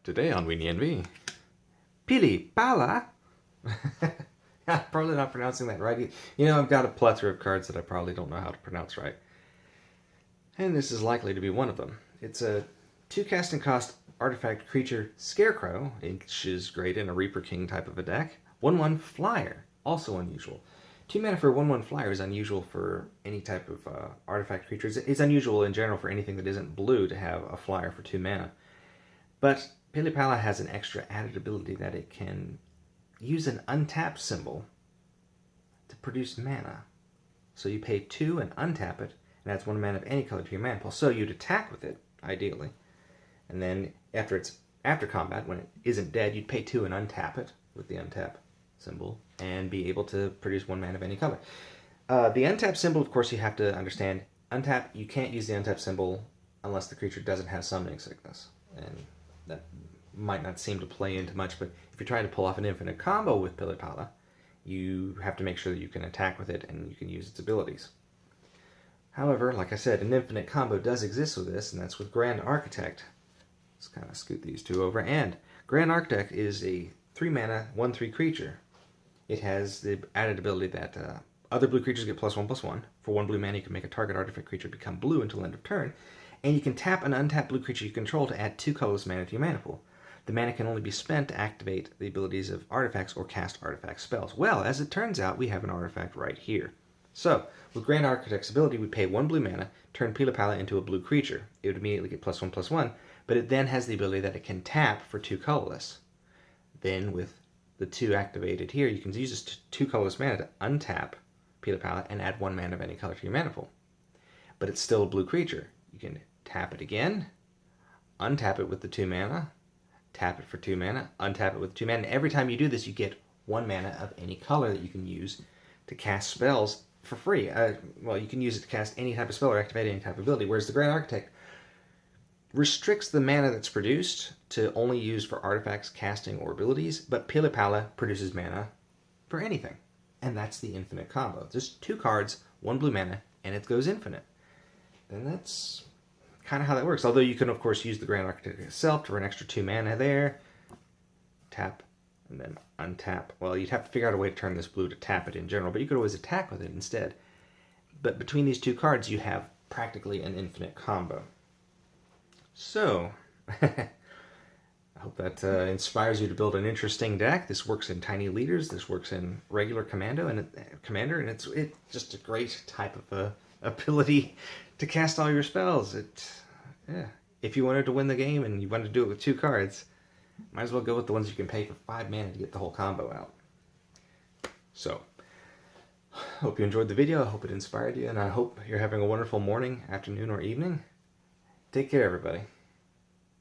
Today on Weenie and V, Pili-Pala. I'm probably not pronouncing that right. You know, I've got a plethora of cards that I probably don't know how to pronounce right. And this is likely to be one of them. It's a 2 casting cost artifact creature Scarecrow, which is great in a Reaper King type of a deck. 1/1 flyer, also unusual. 2 mana for a 1/1 flyer is unusual for any type of artifact creatures. It's unusual in general for anything that isn't blue to have a flyer for 2 mana. But Pili-Pala has an extra added ability that it can use an untap symbol to produce mana. So you pay 2 and untap it, and adds 1 mana of any color to your mana pool. So you'd attack with it, ideally. And then after combat, when it isn't dead, you'd pay 2 and untap it with the untap symbol, and be able to produce 1 mana of any color. The untap symbol, of course, you have to understand. Untap, you can't use the untap symbol unless the creature doesn't have summoning sickness. And that might not seem to play into much, but if you're trying to pull off an infinite combo with Pili-Pala, you have to make sure that you can attack with it and you can use its abilities. However, like I said, an infinite combo does exist with this, and that's with Grand Architect. Let's kind of scoot these two over. And Grand Architect is a 3 mana, 1/3 creature. It has the added ability that other blue creatures get +1/+1. For 1 blue mana, you can make a target artifact creature become blue until end of turn. And you can tap an untapped blue creature you control to add 2 colorless mana to your mana pool. The mana can only be spent to activate the abilities of artifacts or cast artifact spells. Well, as it turns out, we have an artifact right here. So, with Grand Architect's ability, we pay 1 blue mana, turn Pili-Pala into a blue creature. It would immediately get +1/+1, but it then has the ability that it can tap for 2 colorless. Then, with the 2 activated here, you can use this 2 colorless mana to untap Pili-Pala and add 1 mana of any color to your mana pool. But it's still a blue creature. You can tap it again, untap it with the 2 mana, tap it for 2 mana, untap it with 2 mana. And every time you do this, you get 1 mana of any color that you can use to cast spells for free. Well, you can use it to cast any type of spell or activate any type of ability, whereas the Grand Architect restricts the mana that's produced to only use for artifacts, casting, or abilities, but Pili-Pala produces mana for anything. And that's the infinite combo. Just 2 cards, 1 blue mana, and it goes infinite. And that's kind of how that works. Although you can, of course, use the Grand Architect itself for an extra 2 mana there. Tap, and then untap. Well, you'd have to figure out a way to turn this blue to tap it in general, but you could always attack with it instead. But between these 2 cards, you have practically an infinite combo. So, I hope that inspires you to build an interesting deck. This works in tiny leaders. This works in regular commander, and it's just a great type of ability to cast all your spells. If you wanted to win the game and you wanted to do it with 2 cards, might as well go with the ones you can pay for 5 mana to get the whole combo out. So, hope you enjoyed the video. I hope it inspired you, and I hope you're having a wonderful morning, afternoon, or evening. Take care, everybody.